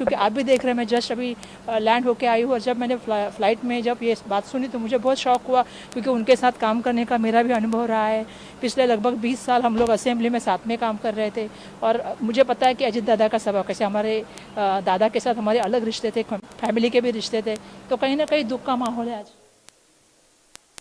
क्योंकि आप भी देख रहे हैं, मैं जस्ट अभी लैंड होके आई हूँ, और जब मैंने फ़्लाइट में जब ये बात सुनी तो मुझे बहुत शौक हुआ, क्योंकि उनके साथ काम करने का मेरा भी अनुभव रहा है। पिछले लगभग 20 साल हम लोग असेंबली में साथ में काम कर रहे थे, और मुझे पता है कि अजीत दादा का स्वभाव कैसे, हमारे दादा के साथ हमारे अलग रिश्ते थे, फैमिली के भी रिश्ते थे, तो कहीं ना कहीं दुख का माहौल है आज।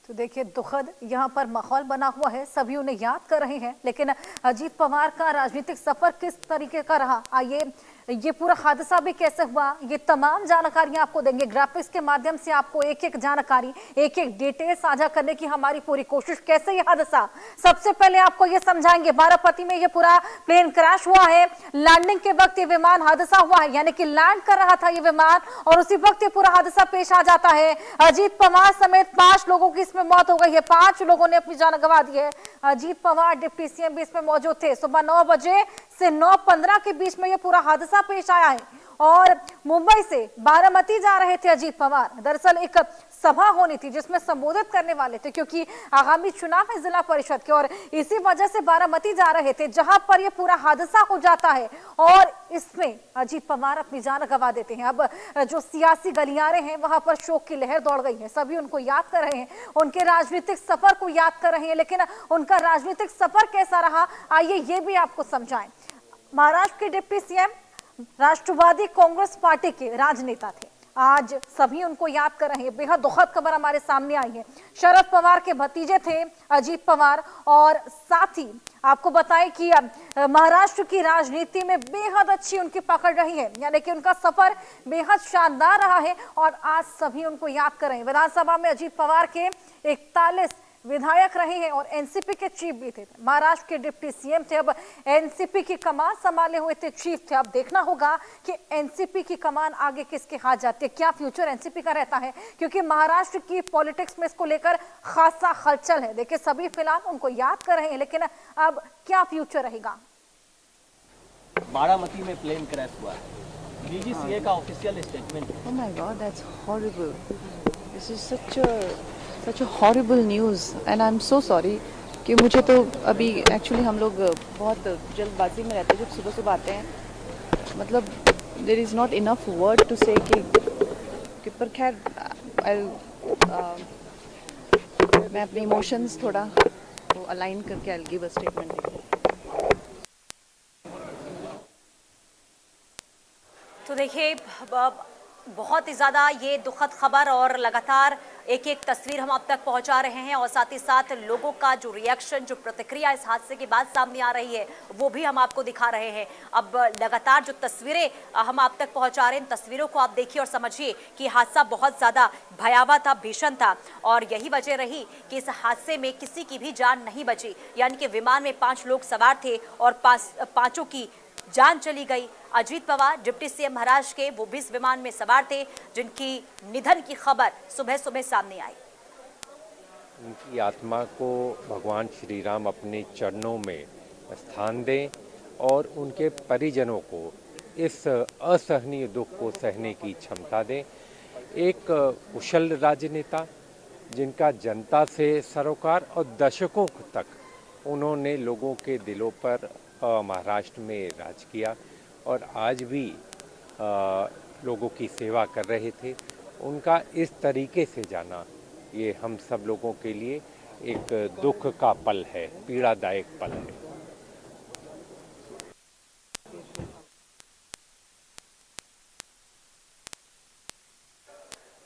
तो देखिए, दुखद यहाँ पर माहौल बना हुआ है, सभी उन्हें याद कर रहे हैं, लेकिन अजीत पवार का राजनीतिक सफर किस तरीके का रहा, आइए ये पूरा हादसा भी कैसे हुआ, ये तमाम जानकारियां आपको देंगे। ग्राफिक्स के माध्यम से आपको एक एक जानकारी, एक एक डिटेल साझा करने की हमारी पूरी कोशिश। कैसे ये हादसा, सबसे पहले आपको ये समझाएंगे। बारापती में ये पूरा प्लेन क्रैश हुआ है, लैंडिंग के वक्त ये विमान हादसा हुआ है, यानी कि लैंड कर रहा था ये विमान, और उसी वक्त ये पूरा हादसा पेश आ जाता है। अजीत पवार समेत 5 लोगों की इसमें मौत हो गई है, 5 लोगों ने अपनी जान गंवा दी है। अजीत पवार डिप्टी सीएम भी इसमें मौजूद थे। सुबह 9 बजे से 9:15 के बीच में यह पूरा हादसा पेश आया है, और मुंबई से बारामती जा रहे थे अजीत पवार। दरअसल एक सभा होनी थी जिसमें संबोधित करने वाले थे, क्योंकि आगामी चुनाव है जिला परिषद के, और इसी वजह से बारामती जा रहे थे, जहां पर यह पूरा हादसा हो जाता है, और इसमें अजीत पवार अपनी जान गंवा देते हैं। अब जो सियासी गलियारे हैं वहां पर शोक की लहर दौड़ गई है, सभी उनको याद कर रहे हैं, उनके राजनीतिक सफर को याद कर रहे हैं, लेकिन उनका राजनीतिक सफर कैसा रहा, आइए ये भी आपको समझाएं। महाराष्ट्र के डिप्टी सीएम राष्ट्रवादी कांग्रेस पार्टी के राजनेता थे, आज सभी उनको याद कर रहे हैं। बेहद दुखद खबर हमारे सामने आई है। शरद पवार के भतीजे थे अजीत पवार, और साथ ही आपको बताएं कि महाराष्ट्र की राजनीति में बेहद अच्छी उनकी पकड़ रही है, यानी कि उनका सफर बेहद शानदार रहा है, और आज सभी उनको याद कर रहे हैं। विधानसभा में अजीत पवार के 41 विधायक रहे हैं, और एनसीपी के चीफ भी थे। महाराष्ट्र के डिप्टी सीएम थे, अब एनसीपी की कमान संभाले हुए थे, चीफ थे। अब देखना होगा कि एनसीपी की कमान आगे किसके हाथ जाती है, क्या फ्यूचर एनसीपी का रहता है, क्योंकि महाराष्ट्र की पॉलिटिक्स में इसको लेकर खासा हलचल है। देखिए, सभी फिलहाल उनको याद कर रहे हैं, लेकिन अब क्या फ्यूचर रहेगा। बारामती में प्लेन क्रैश हुआ है, डीजीसीए का official statement. Oh my God, that's horrible. This is such a horrible news, and I'm so sorry कि मुझे तो अभी एक्चुअली हम लोग बहुत जल्दबाजी में रहते हैं जब सुबह सुबह आते हैं, मतलब there is not enough word to say कि पर खैर मैं अपने इमोशंस थोड़ा अलाइन करके I will give a statement. तो देखिए, बहुत ही ज़्यादा ये दुखद खबर, और लगातार एक एक तस्वीर हम आप तक पहुंचा रहे हैं, और साथ ही साथ लोगों का जो रिएक्शन, जो प्रतिक्रिया इस हादसे के बाद सामने आ रही है, वो भी हम आपको दिखा रहे हैं। अब लगातार जो तस्वीरें हम आप तक पहुंचा रहे हैं, तस्वीरों को आप देखिए और समझिए कि हादसा बहुत ज़्यादा भयावह था, भीषण था, और यही वजह रही कि इस हादसे में किसी की भी जान नहीं बची। यानी कि विमान में 5 लोग सवार थे, और पांचों की जान चली गई। अजीत पवार डिप्टी सीएम महाराष्ट्र के, वो भी इस विमान में सवार थे, जिनकी निधन की खबर सुबह सुबह सामने आई। उनकी आत्मा को भगवान श्री राम अपने चरणों में स्थान दें, और उनके परिजनों को इस असहनीय दुख को सहने की क्षमता दें। एक कुशल राजनेता, जिनका जनता से सरोकार, और दशकों तक उन्होंने लोगों के दिलों पर महाराष्ट्र में राज किया, और आज भी लोगों की सेवा कर रहे थे। उनका इस तरीके से जाना, ये हम सब लोगों के लिए एक दुख का पल है, पीड़ादायक पल है।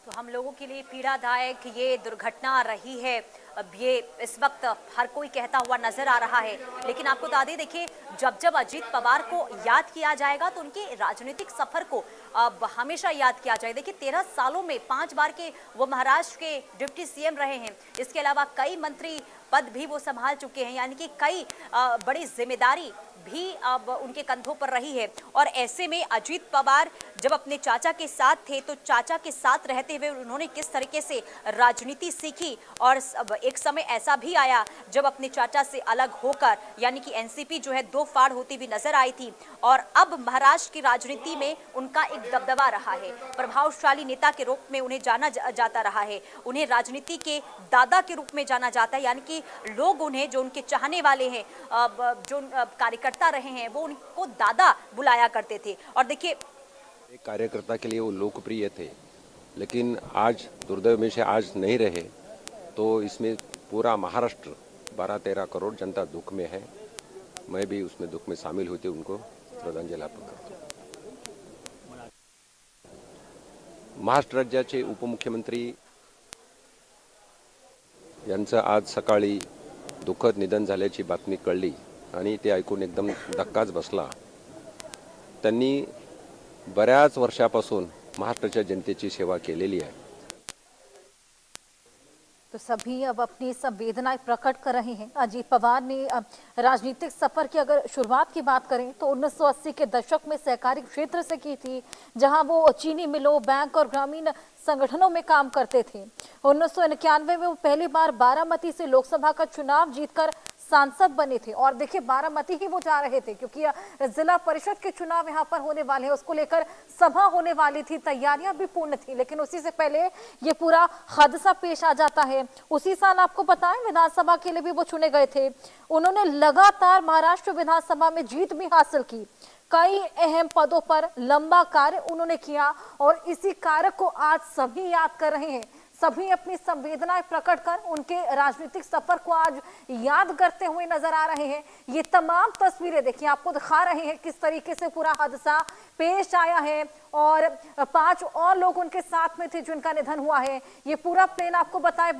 तो हम लोगों के लिए पीड़ादायक ये दुर्घटना रही है। अब ये इस वक्त हर कोई कहता हुआ नजर आ रहा है, लेकिन आपको बता दें, देखिए, जब जब अजीत पवार को याद किया जाएगा तो उनके राजनीतिक सफर को अब हमेशा याद किया जाएगा। देखिए, 13 सालों में 5 बार के वो महाराष्ट्र के डिप्टी सीएम रहे हैं। इसके अलावा कई मंत्री पद भी वो संभाल चुके हैं, यानी कि कई बड़ी जिम्मेदारी भी अब उनके कंधों पर रही है। और ऐसे में अजीत पवार जब अपने चाचा के साथ थे, तो चाचा के साथ रहते हुए उन्होंने किस तरीके से राजनीति सीखी, और एक समय ऐसा भी आया जब अपने चाचा से अलग होकर, यानी कि एनसीपी जो है 2 फाड़ होती हुई नजर आई थी, और अब महाराष्ट्र की राजनीति में उनका एक दबदबा रहा है। प्रभावशाली नेता के रूप में उन्हें जाना जाता रहा है, उन्हें राजनीति के दादा के रूप में जाना जाता है, यानी कि लोग उन्हें, जो उनके चाहने वाले हैं, जो कार्यकर्ता रहे हैं, वो उनको दादा बुलाया करते थे। और देखिए, एक कार्यकर्ता के लिए वो लोकप्रिय थे, लेकिन आज दुर्दैव में से आज नहीं रहे, तो इसमें पूरा महाराष्ट्र 12-13 करोड़ जनता दुख में है। मैं भी उसमें दुख में शामिल हुई थी, उनको श्रद्धांजली अर्पण करतो। महाराष्ट्र राज्याचे उपमुख्यमंत्री यांचं आज सकाळी दुःखद निधन झाल्याची बातमी कळली आणि ते ऐकून एकदम धक्काच बसला। त्यांनी बऱ्याच वर्षापासून महाराष्ट्राच्या जनतेची सेवा केलेली आहे। तो सभी अब अपनी संवेदनाएं प्रकट कर रहे हैं। अजीत पवार ने राजनीतिक सफर की अगर शुरुआत की बात करें तो 1980 के दशक में सहकारी क्षेत्र से की थी, जहां वो चीनी मिलों, बैंक और ग्रामीण संगठनों में काम करते थे। 1991 में वो पहली बार बारामती से लोकसभा का चुनाव जीतकर सांसद बने थे और देखिए बारामती ही वो जा रहे थे क्योंकि जिला परिषद के चुनाव यहाँ पर होने वाले हैं, उसको लेकर सभा होने वाली थी, तैयारियां भी पूर्ण थी, लेकिन उसी से पहले ये पूरा हादसा पेश आ जाता है। उसी साल आपको बताएं विधानसभा के लिए भी वो चुने गए थे। उन्होंने लगातार महाराष्ट्र विधानसभा में जीत भी हासिल की, कई अहम पदों पर लंबा कार्य उन्होंने किया और इसी कार्य को आज सभी याद कर रहे हैं। सभी अपनी संवेदनाएं प्रकट कर उनके राजनीतिक सफर को आज याद करते हुए नजर आ रहे हैं। ये तमाम तस्वीरें देखिए, आपको दिखा रहे हैं किस तरीके से पूरा हादसा पेश आया है और 5 और लोग उनके साथ में थे जिनका निधन हुआ है। ये पूरा प्लेन आपको बताएं